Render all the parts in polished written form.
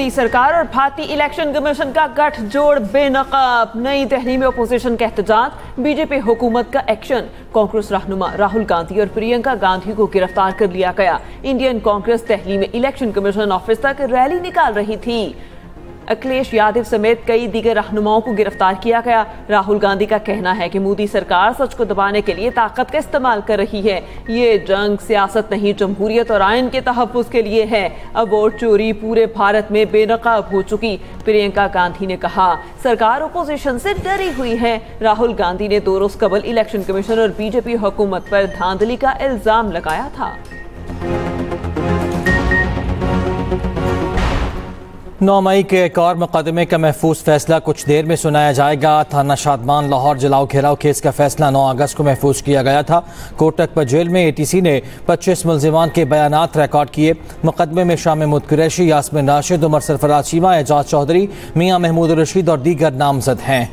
मोदी सरकार और भारतीय इलेक्शन कमीशन का गठजोड़ बेनकाब। नई दिल्ली में अपोजिशन का एहतजाज, बीजेपी हुकूमत का एक्शन। कांग्रेस रहनुमा राहुल गांधी और प्रियंका गांधी को गिरफ्तार कर लिया गया। इंडियन कांग्रेस दिल्ली में इलेक्शन कमीशन ऑफिस तक रैली निकाल रही थी। अखिलेश यादव समेत कई दीगर रहनुमाओं को गिरफ्तार किया गया। राहुल गांधी का कहना है कि मोदी सरकार सच को दबाने के लिए ताकत का इस्तेमाल कर रही है। ये जंग सियासत नहीं, जमहूरियत और आइन के तहफ्फुज़ के लिए है। अब वोट चोरी पूरे भारत में बेनकाब हो चुकी। प्रियंका गांधी ने कहा, सरकार अपोजिशन से डरी हुई है। राहुल गांधी ने 2 रोज कबल इलेक्शन कमीशन और बीजेपी हुकूमत पर धांधली का इल्जाम लगाया था। 9 मई के एक और मुकदमे का महफूज फैसला कुछ देर में सुनाया जाएगा। थाना शादमान लाहौर जलाओ घेराव केस का फैसला 9 अगस्त को महफूज किया गया था। कोटक जेल में ATC ने 25 मुल्जिमान के बयानात रिकॉर्ड किए। मुकदमे में शामिल कुरैशी, यास्मिन राशिद, उमर सरफराज चीमा, एजाज चौधरी, मियां महमूद रशीद और दीगर नामजद हैं।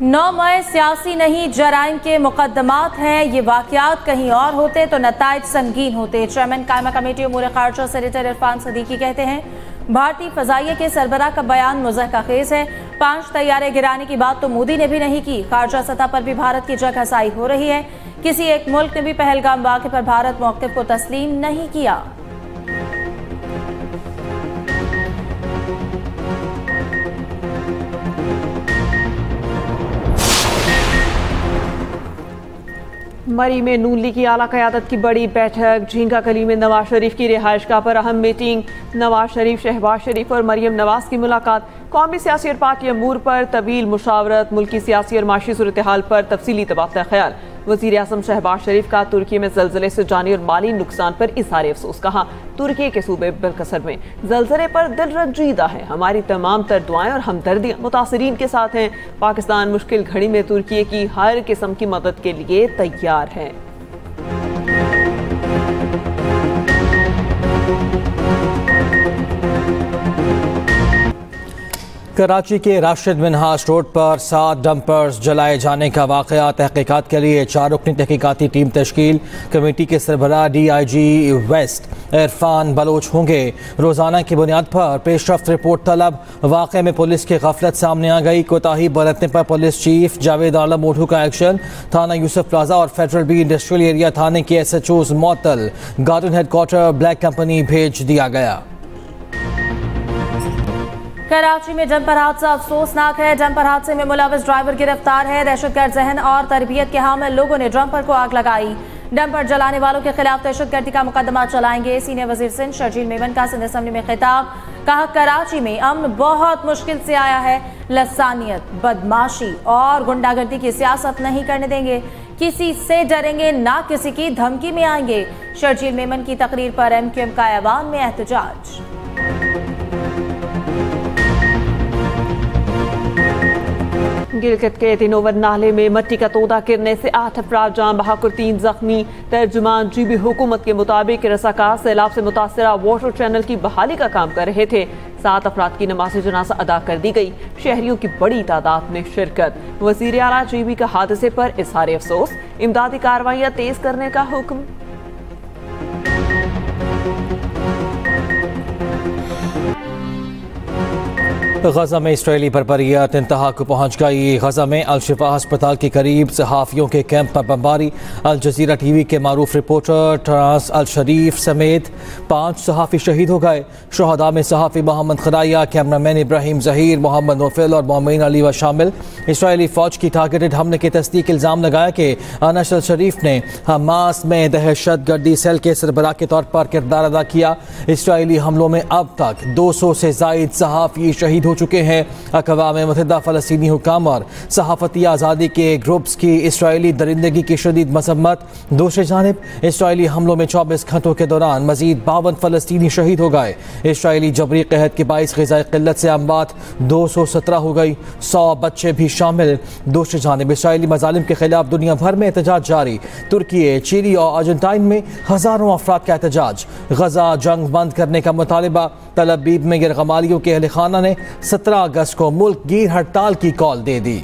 नौ मई सियासी नहीं, जराइम के मुकदमात हैं। ये वाकयात कहीं और होते तो नताइज संगीन होते। चेयरमैन कायमा कमेटी उमूर खारजा सेनेटर इरफान सदीकी कहते हैं, भारतीय फजाइया के सरबराह का बयान मुज़हक़ है। 5 तैयारे गिराने की बात तो मोदी ने भी नहीं की। खारजा सतह पर भी भारत की जगहसाई हो रही है। किसी एक मुल्क ने भी पहलगाम वाक़े पर भारत मौक़िफ़ को तस्लीम नहीं किया। मरी में नून लीग की आला क़यादत की बड़ी बैठक। झींगा कली में नवाज शरीफ की रिहाइशगाह पर अहम मीटिंग। नवाज शरीफ, शहबाज शरीफ और मरियम नवाज की मुलाकात। कौमी सियासी और पार्टी अमूर पर तवील मुशावरत। मुल्की सियासी और माशी सूरत हाल पर तफसीली तबादला ख्याल। वज़ीर आज़म शहबाज शरीफ का तुर्की में ज़लज़ले से जानी और माली नुकसान पर इज़हार अफसोस। कहा, तुर्की के सूबे बिलकसर में ज़लज़ले पर दिल रंजीदा है। हमारी तमाम तर दुआएं और हमदर्दियाँ मुतासरीन के साथ हैं। पाकिस्तान मुश्किल घड़ी में तुर्की की हर किस्म की मदद के लिए तैयार है। कराची के राशिद मिन्हाज रोड पर 7 डंपर्स जलाए जाने का वाक़या। तहकीकात के लिए 4 रुकनी तहकीकाती टीम तश्कील। कमेटी के सरबराह DIG वेस्ट इरफान बलोच होंगे। रोज़ाना की बुनियाद पर पेशरफ्त रिपोर्ट तलब। वाक़े में पुलिस की गफलत सामने आ गई। कोताही बरतने पर पुलिस चीफ जावेद आलम मोठू का एक्शन। थाना यूसुफ प्लाजा और फेडरल बी इंडस्ट्रियल एरिया थाने के SHOs मुअत्तल। गार्डन हेडक्वार्टर ब्लैक कंपनी भेज दिया गया। कराची में डंपर हादसा अफसोसनाक है। डंपर हादसे में मुलविस ड्राइवर गिरफ्तार है। दहशतगर्द जहन और तरबियत के हामिल लोगों ने डंपर को आग लगाई। डंपर जलाने वालों के खिलाफ दहशतगर्दी का मुकदमा चलाएंगे। सीनियर वजीर सिंध शर्जील मेमन का सिंध असेंबली में खिताब। कहा, कराची में अमन बहुत मुश्किल से आया है। लसानियत, बदमाशी और गुंडागर्दी की सियासत नहीं करने देंगे। किसी से डरेंगे ना किसी की धमकी में आएंगे। शर्जील मेमन की तकरीर पर MQM का ऐवान में एहतजाज। गिलगित के तिनोवर नाले में मट्टी का तोदा गिरने से 8 अफराद जान बहाक और 3 जख्मी। तर्जुमान GB हुकूमत के मुताबिक रसाकार सैलाब से मुतासरा वाटर चैनल की बहाली का काम कर रहे थे। 7 अफराद की नमाज जनाजा अदा कर दी गई। शहरियों की बड़ी तादाद में शिरकत। वज़ीर आला GB का हादसे पर इज़हार अफसोस। इमदादी कार्रवाइयाँ तेज करने का हुक्म। गजा में इसराइली बर्बरियत इंतहा को पहुंच गई। गजा में अल-शिफा अस्पताल के करीब सहाफ़ियों के कैंप पर बमबारी। अल जज़ीरा TV के मारूफ रिपोर्टर ट्रांस अल शरीफ समेत 5 सहाफ़ी शहीद हो गए। शहदा में सहाफ़ी मोहम्मद खराया, कैमरामैन इब्राहिम ज़हीर, मोहम्मद नौफिल और मोमिन अली व शामिल। इसराइली फ़ौज की टारगेटेड हमले के तस्दीक इल्ज़ाम लगाया कि अनस अल शरीफ ने हमास में दहशत गर्दी सेल के सरबराह के तौर पर किरदार अदा किया। इसराइली हमलों में अब तक 200 से ज़ायद सहाफ़ी शहीद हो चुके हैं। अक़वाम मुत्तहिदा फ़लस्तीनी हुकाम और सहाफ़ती आज़ादी के ग्रुप्स की इसराइली दरिंदगी की शदीद मसम्मत। दूसरी जानिब इसराइली हमलों में 24 घंटों के दौरान मज़ीद 52 फ़लस्तीनी शहीद हो गए। इसराइली जबरी कहत के बाइस ग़िज़ाई क़िल्लत से अमवात 217 हो गई, 100 बच्चे भी शामिल। दूसरी जानिब इसराइली मज़ालिम के खिलाफ दुनिया भर में एहतजाज जारी। तुर्की, चिली और अर्जेंटाइन में हज़ारों अफराद का एहतजाज। गजा जंग बंद करने का मुतालबा। तल अबीब में गिरगमालियों के अहल खाना ने 17 अगस्त को मुल्क गिर हड़ताल की कॉल दे दी।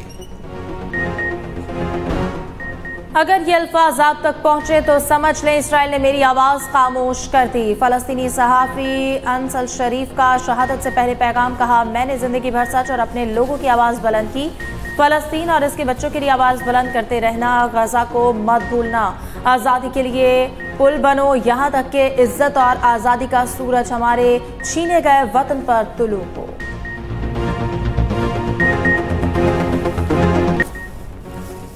अगर ये अल्फाज आप तक पहुंचे तो समझ लें इसराइल ने मेरी आवाज़ खामोश कर दी। फ़लस्तीनी सहाफ़ी अंस अल शरीफ का शहादत से पहले पैगाम, कहा मैंने ज़िंदगी भर सच और अपने लोगों की आवाज़ बुलंद की। फ़लस्तीन और इसके बच्चों के लिए आवाज़ बुलंद करते रहना, गज़ा को मत भूलना, आज़ादी के लिए पुल बनो, यहाँ तक कि इज़्ज़त और आज़ादी का सूरज हमारे छीने गए वतन पर तुलू हो।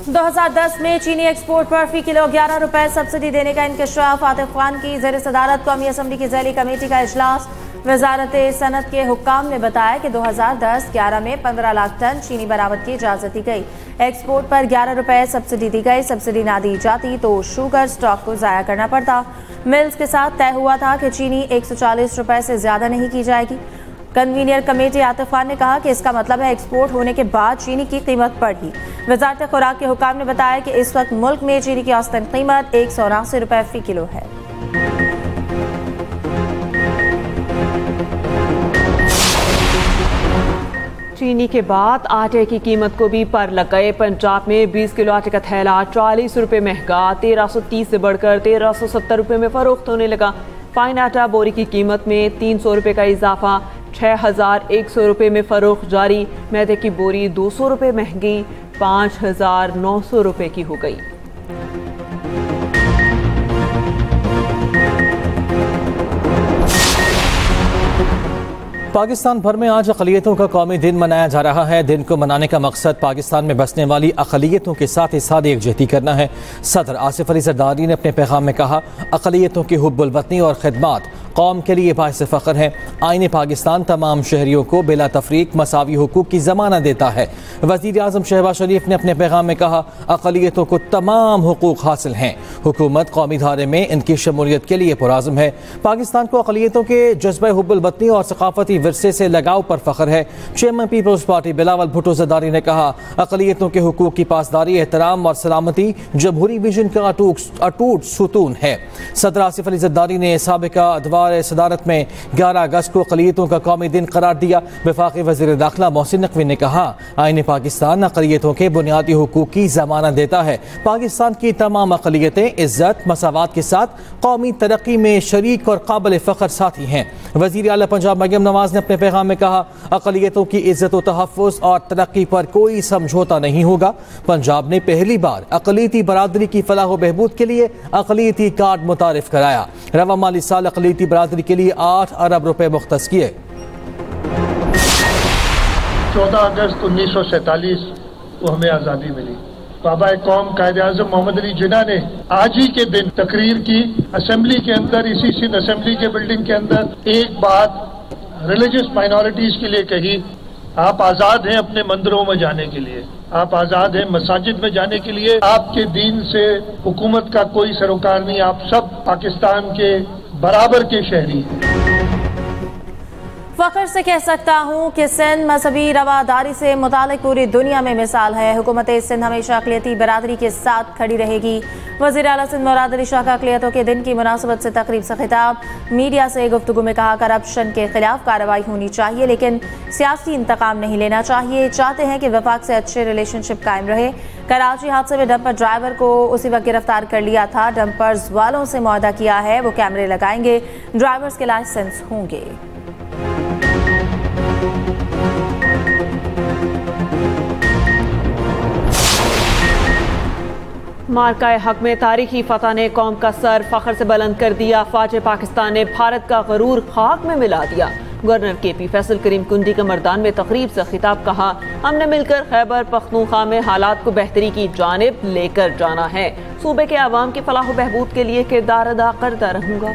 दो 2010 में चीनी एक्सपोर्ट पर फी किलो 11 रुपए सब्सिडी देने का इंकशाफ। आतिफ खान की ज़ेर सदारत कौमी असम्बली की ज़ैली कमेटी का इजलास। वजारत सनत के हुक्काम ने बताया कि 2010-11 में 15 लाख टन चीनी बरामद की इजाज़त दी गई। एक्सपोर्ट पर 11 रुपए सब्सिडी दी गई। सब्सिडी ना दी जाती तो शुगर स्टॉक को ज़ाया करना पड़ता। मिल्स के साथ तय हुआ था कि चीनी 140 रुपए से ज़्यादा नहीं की जाएगी। कन्वीनियर कमेटी आतिफ खान ने कहा कि इसका मतलब है एक्सपोर्ट होने के बाद चीनी की कीमत बढ़ी। वजारत खुराक के हुक्काम ने बताया कि इस वक्त मुल्क में चीनी की औसतन कीमत 179 रुपए फी किलो है। चीनी के बाद आटे की कीमत को भी पर लग गए। पंजाब में 20 किलो आटे का थैला 40 रुपए महंगा 1330 से बढ़कर 1370 रुपए में फरोख्त होने लगा। फाइन आटा बोरी की कीमत में 300 रुपए का इजाफा 6100 रुपए में फरोख्त जारी। मैदे की बोरी 200 रुपए महंगी 5900 रुपए की हो गई। पाकिस्तान भर में आज अक़लियतों का कौमी दिन मनाया जा रहा है। दिन को मनाने का मकसद पाकिस्तान में बसने वाली अक़लियतों के साथ इस साथ एकजुहती करना है। सदर आसिफ अली ज़रदारी ने अपने पैगाम में कहा, अक़लियतों की हुब्बुल वतनी और खिदमत कौम के लिए बाइस फ़ख्र है। आईन पाकिस्तान तमाम शहरियों को बिला तफरीक मसावी हुकूक की ज़मानत देता है। वज़ीर आज़म शहबाज शरीफ ने अपने पैगाम में कहा, अक़लियतों को तमाम हुकूक हासिल हैं। हुकूमत कौमी धारे में इनकी शमूलियत के लिए पुराज़म है। पाकिस्तान को अक़लियतों के जज्बे हुब्बुल वतनी और सकाफती विरसे से लगाव पर फ़ख्र है। Chairman Peoples Party Bilawal Bhutto Zardari ने कहा, अक़लियतों के हुकूक की पासदारी, एहतराम और सलामती जमहूरी विजन का अटूट सुतून है। सदर आसिफ अली ज़रदारी ने साबिका अदवार सदारत में 11 अगस्त को अक़लियतों का कौमी दिन करार दिया। वफाकी वज़ीर दाखिला मोहसिन नकवी ने कहा, आईन पाकिस्तान अक़लियतों के बुनियादी हुकूक की ज़मानत देता है। पाकिस्तान की तमाम अक़लियतें इज़्ज़त मसावात के साथ कौमी तरक्की में शरीक और काबिल फ़ख्र साथी हैं। वज़ीर आला पंजाब मरियम नवाज़ ने अपने पैगाम में कहा, अक़लियतों की इज़्ज़त व तहफ़्फ़ुज़ और तरक्की पर कोई समझौता नहीं होगा। पंजाब ने पहली बार अक़लियती बरादरी की फलाह व बहबूद के लिए अक़लियती कार्ड मुतारिफ कराया। रवा माली साल अक़लियती बरादरी के लिए 8 अरब रुपए मुख्तस किए। 14 अगस्त 1947 को हमें आज़ादी मिली। बाबा कौम कायदे आज़म मोहम्मद अली जिन्ना ने आज ही के दिन तकरीर की असेंबली के अंदर, इसी सिंध असेंबली के बिल्डिंग के अंदर एक बात रिलीजियस माइनॉरिटीज के लिए कही, आप आज़ाद हैं अपने मंदिरों में जाने के लिए, आप आज़ाद हैं मसाजिद में जाने के लिए, आपके दीन से हुकूमत का कोई सरोकार नहीं, आप सब पाकिस्तान के बराबर के शहरी हैं। फ़ख्र से कह सकता हूँ कि सिंध मजहबी रवादारी से मुतालिक पूरी दुनिया में मिसाल है। हुकूमत सिंध हमेशा अक़लियती बरादरी के साथ खड़ी रहेगी। वज़ीर आला सिंध मुराद अली शाह का अक़लियतों के दिन की मुनासबत से तकरीब से खिताब। मीडिया से गुफ्तगू में कहा, करप्शन के खिलाफ कार्रवाई होनी चाहिए लेकिन सियासी इंतकाम नहीं लेना चाहिए। चाहते हैं कि वफाक से अच्छे रिलेशनशिप कायम रहे। कराची हादसे में डंपर ड्राइवर को उसी वक्त गिरफ्तार कर लिया था। डंपर्स वालों से मुआहदा किया है, वो कैमरे लगाएंगे, ड्राइवर्स के लाइसेंस होंगे। मार्काए हक में तारीखी फतह ने कौम का सर फख्र से बुलंद कर दिया। फ़ौज पाकिस्तान ने भारत का गरूर खाक में मिला दिया। गवर्नर KP फैसल करीम कुंडी का मर्दान में तकरीब से खिताब, कहा, हमने मिलकर खैबर पख्तूनख्वा में हालात को बेहतरी की जानिब लेकर जाना है। सूबे के आवाम की फलाह व बहबूद के लिए किरदार अदा करता रहूंगा।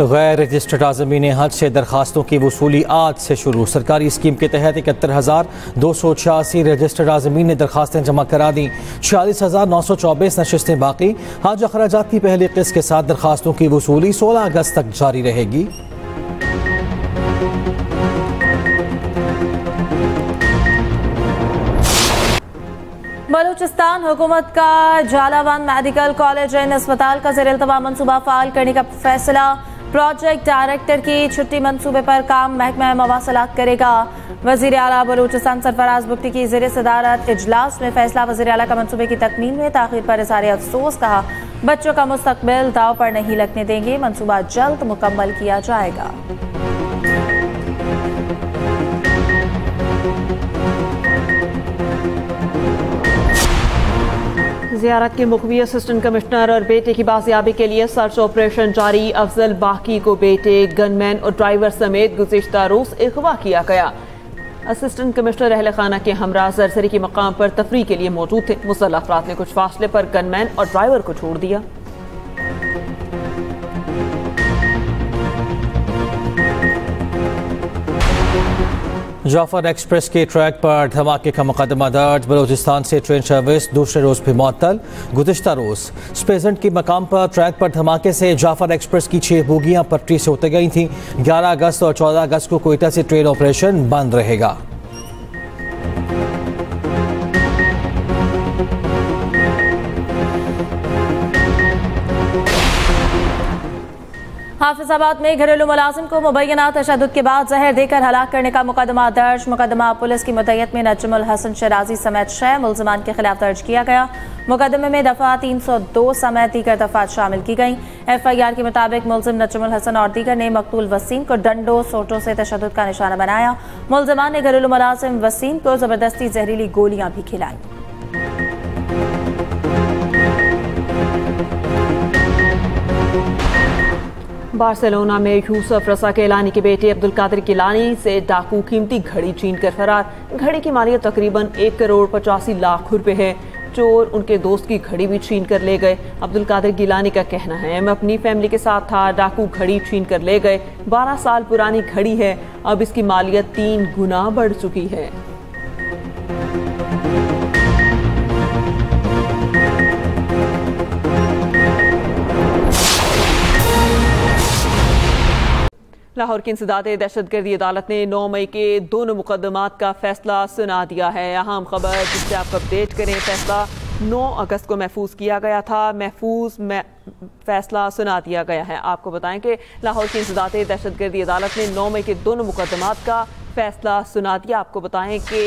गैर रजिस्टर्ड आज़मीन हज से दरखास्तों की वसूली आज से शुरू। सरकारी स्कीम के तहत 71,286 रजिस्टर्ड आज़मीन ने दरखास्तें जमा करा दी। 46,924 नशिस्तें बाकी। हज अखराजात की पहली किस्त के साथ दरखास्तों की वसूली 16 अगस्त तक जारी रहेगी। बलूचिस्तान हुकूमत का झालावान मेडिकल कॉलेज एंड अस्पताल का ज़ेर-ए-इल्तवा मंसूबा फ़ाल करने का फैसला। प्रोजेक्ट डायरेक्टर की छुट्टी मंसूबे पर काम महकमा मवासलात करेगा। वज़ीर आला बलूचिस्तान सरफराज बुगटी की ज़ेर सदारत इजलास में फैसला। वज़ीर आला का मंसूबे की तकमील में ताख़ीर पर इज़हार अफसोस। कहा, बच्चों का मुस्तकबिल दाव पर नहीं लगने देंगे, मंसूबा जल्द मुकम्मल किया जाएगा। ज़ियारत के मुखबी असिस्टेंट कमिश्नर और बेटे की बाजियाबी के लिए सर्च ऑपरेशन जारी। अफजल बाकी को बेटे, गनमैन और ड्राइवर समेत गुज़िश्ता रोज़ अगवा किया गया। असिस्टेंट कमिश्नर अहल खाना के हमरा जरजरी के मकाम पर तफरीह के लिए मौजूद थे। मुसल्लह अफराद ने कुछ फासले पर गनमैन और ड्राइवर को छोड़ दिया। जाफर एक्सप्रेस के ट्रैक पर धमाके का मुकदमा दर्ज। बलूचिस्तान से ट्रेन सर्विस दूसरे रोज भी मुअत्तल। गुज़िश्ता रोज स्पेजेंट के मकाम पर ट्रैक पर धमाके से जाफर एक्सप्रेस की 6 बोगियां पटरी से उतर गई थीं। 11 अगस्त और 14 अगस्त को कोयटा से ट्रेन ऑपरेशन बंद रहेगा। हाफिजाबाद में घरेलू मुलाजिम को मुबैना तशद्दुद के बाद जहर देकर हलाक करने का मुकदमा दर्ज। मुकदमा पुलिस की मुद्दत में नजमुल हसन शराजी समेत 6 मुल्जिमान के खिलाफ दर्ज किया गया। मुकदमे में दफा 302 समेत दीगर दफात शामिल की गई। FIR के मुताबिक मुल्जिम नजमुल हसन और दीगर ने मकतूल वसीम को डंडों सोटों से तशद्दुद का निशाना बनाया। मुल्जिमान ने घरेलू मुलाजिम वसीम को जबरदस्ती जहरीली गोलियां भी खिलाई। बार्सिलोना में यूसुफ रसा केलानी के बेटे अब्दुल कादिर गिलानी से डाकू कीमती घड़ी छीन कर फरार। घड़ी की मालियत तकरीबन 1 करोड़ 85 लाख रुपए है। चोर उनके दोस्त की घड़ी भी छीन कर ले गए। अब्दुल कादिर गिलानी का कहना है, मैं अपनी फैमिली के साथ था, डाकू घड़ी छीन कर ले गए। 12 साल पुरानी घड़ी है, अब इसकी मालियत 3 गुना बढ़ चुकी है। लाहौर की इंसदादे दहशतगर्दी अदालत ने 9 मई के दोनों मुकदमात का फैसला सुना दिया है। अहम खबर जिससे आपको अपडेट करें, फैसला 9 अगस्त को महफूज किया गया था। फैसला सुना दिया गया है। आपको बताएं कि लाहौर की इंसदादे दहशतगर्दी अदालत ने 9 मई के दोनों मुकदमात का फैसला सुना दिया। आपको बताएं कि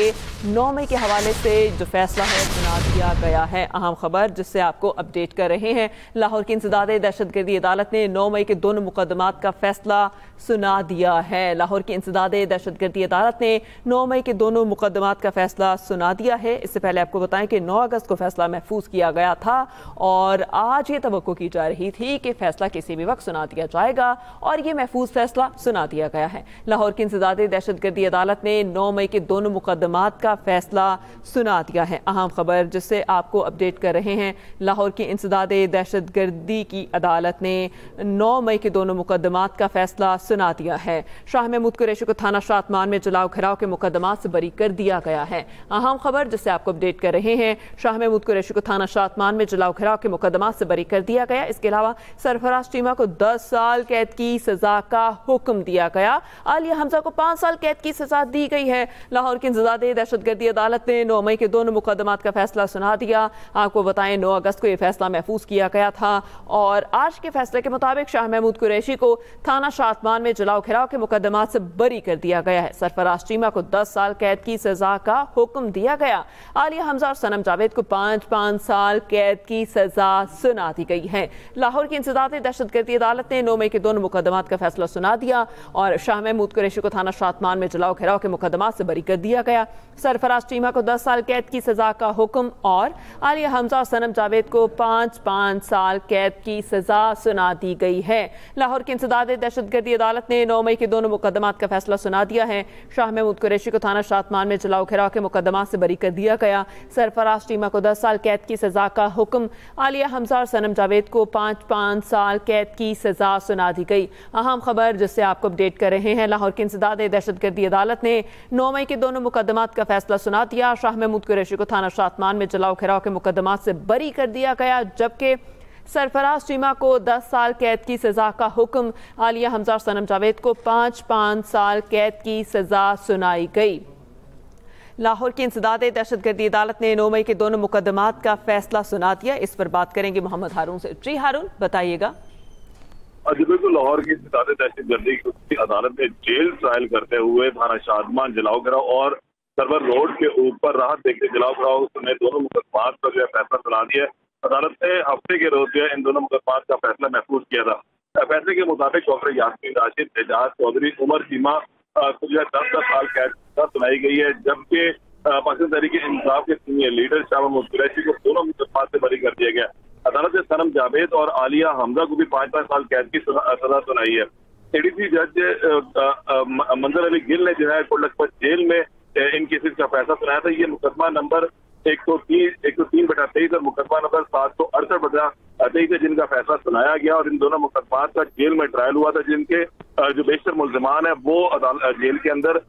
9 मई के हवाले से जो फैसला है सुना दिया गया है। अहम खबर जिससे आपको अपडेट कर रहे हैं, लाहौर की इंसदादे दहशतगर्दी अदालत ने 9 मई के दोनों मुकदमात का फैसला सुना दिया है। लाहौर की इंसदादे दहशतगर्दी अदालत ने 9 मई के दोनों मुकदमात का फैसला सुना दिया है। इससे पहले आपको बताएं कि 9 अगस्त को फैसला महफूज किया गया था और आज ये तवक्को की जा रही थी कि फैसला किसी भी वक्त सुना दिया जाएगा और ये महफूज फैसला सुना दिया गया है। लाहौर की इंसदादे दहशतगर्दी अदालत ने 9 मई के दोनों मुकदमात का फैसला सुना दिया है। अहम खबर जिससे आपको अपडेट कर रहे हैं, लाहौर की इंसदादे दहशतगर्दी की अदालत ने 9 मई के दोनों मुकदमात का फैसला सुना दिया है। शाह महमूद कुरैशी को थाना शातमान में जलाओ घिराव के मुकदमात से बरी कर दिया गया है। अहम खबर जिससे आपको अपडेट कर रहे हैं, शाह महमूद कुरैशी को थाना शातमान में जलाओ घिराव के मुकदमात से बरी कर दिया गया। इसके अलावा सरफराज चीमा को 10 साल कैद की सजा का हुक्म दिया गया। आलिया हमजा को 5 साल कैद की सजा दी गई है। लाहौर की इंसदादे दहशतगर्दी अदालत ने 9 मई के दोनों मुकदमात का फैसला सुना दिया। आपको बताएं 9 अगस्त को यह फैसला महफूज किया गया था और आज के फैसले के मुताबिक शाह महमूद कुरैशी को थाना शातमान में जलाओ घिराव के मुकदमात से बरी कर दिया गया है। सरफराज चीमा को 10 साल कैद की सजा का हुक्म दिया गया। आलिया हमजा और सनम जावेद को 5-5 साल कैद की सजा सुना दी गई है। लाहौर की इंसदादे दहशतगर्दी अदालत ने 9 मई के दोनों मुकदमात का फैसला सुना दिया और शाह महमूद कुरैशी को थाना शातमान में जलाओ घिराव के मुकदमात से बरी कर दिया गया। सरफराज चीमा को 10 साल कैद की सजा का हुक्म और आलिया हमजा और सनम जावेद को 5-5 साल कैद की सजा सुना दी गई है। लाहौर की इंसदादे दहशतगर्दी अदालत ने 9 मई के दोनों मुकदमात का फैसला सुना दिया है। शाह महमूद कुरैशी को थाना शातमान में जलाओ घिराव के मुकदमात से बरी कर दिया गया। सरफराज चीमा को 10 साल कैद की सजा का हुक्म, आलिया हमजा और सनम जावेद को 5-5 साल कैद की सजा सुना दी गई। अहम खबर जिससे आपको अपडेट कर रहे हैं, लाहौर की इंसदादे दहशतगर्दी अदालत ने 9 मई के दोनों मुकदमात का फैसला सुना दिया। शाह महमूद कुरैशी को थाना शातमान में जलाओ घिराव के मुकदमात से बरी कर दिया गया, जबकि सरफराज चीमा को 10 साल कैद की सजा का हुक्म, आलिया हमजा और सनम जावेद को 5-5 साल कैद की सजा सुनाई गई। लाहौर की इंसदाद दहशतगर्दी अदालत ने 9 मई के दोनों मुकदमात का फैसला सुना दिया। इस पर बात करेंगे मोहम्मद हारून से। जी हारून, बताइएगा। बिल्कुल, लाहौर की इंसदाद दहशतगर्दी की अदालत ने जेल ट्रायल करते हुए थाना शादमान, जलाओ गिराव और सरवर रोड के ऊपर राहत देखते जलाओ गिराव समेत दोनों मुकदमात का जो है फैसला सुना दिया। अदालत ने हफ्ते के रोज जो है इन दोनों मुकदमात का फैसला महफूज किया था। फैसले के मुताबिक डॉक्टर यास्मीन राशिद, एजाज चौधरी, उमर सीमा को जो है 10 साल कैद सुनाई गई है, जबकि पाकिस्तान तहरीक-ए-इंसाफ के सीनियर लीडर शाह महमूद कुरैशी को दोनों मुकदमात से बरी कर दिया गया। अदालत ने सनम जावेद और आलिया हमजा को भी 5-5 साल कैद की सजा सुनाई है। एडीसी जज मंजर अली गिल ने जो है कोटलखपत जेल में इन केसेस का फैसला सुनाया था। ये मुकदमा नंबर 103/23 और मुकदमा नंबर 768/23 है, जिनका फैसला सुनाया गया और इन दोनों मुकदमात का जेल में ट्रायल हुआ था, जिनके जो बेशतर मुल्जिमान है वो जेल के अंदर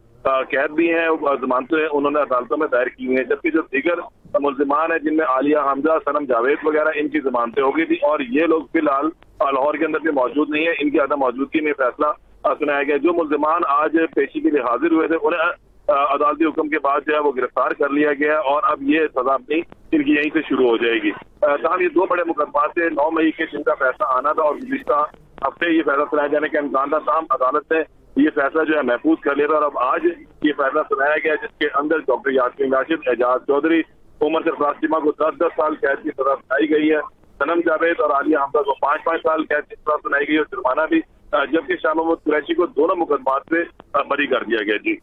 कैद भी हैं, जमानतें उन्होंने अदालतों में दायर की हुई हैं, जबकि जो दीगर मुल्जिमान है जिनमें आलिया हमजा, सनम जावेद वगैरह, इनकी जमानतें हो गई थी और ये लोग फिलहाल लाहौर के अंदर भी मौजूद नहीं है। इनकी अदम मौजूदगी में फैसला सुनाया गया। जो मुल्जिमान आज पेशी के लिए हाजिर हुए थे उन्हें अदालती हुक्म के बाद जो है वो गिरफ्तार कर लिया गया और अब ये सजा अपनी इनकी यहीं से शुरू हो जाएगी। ताहम ये 2 बड़े मुकदमात से 9 मई के जिनका फैसला आना था और गुज़िश्ता हफ्ते ये फैसला सुनाए जाने का इम्कान था, ताहम अदालत ने ये फैसला जो है महफूज कर लिया था और अब आज ये फैसला सुनाया गया जिसके अंदर डॉक्टर यास्मीन राशिद, एजाज चौधरी, उमर सरफराज सीमा को 10-10 साल कैद की सजा सुनाई गई है। सनम जावेद और आलिया हमजा को 5-5 साल कैद की सजा सुनाई गई और जुर्माना भी, जबकि शाह महमूद कुरैशी को दोनों मुकदमात से बरी कर दिया गया। जी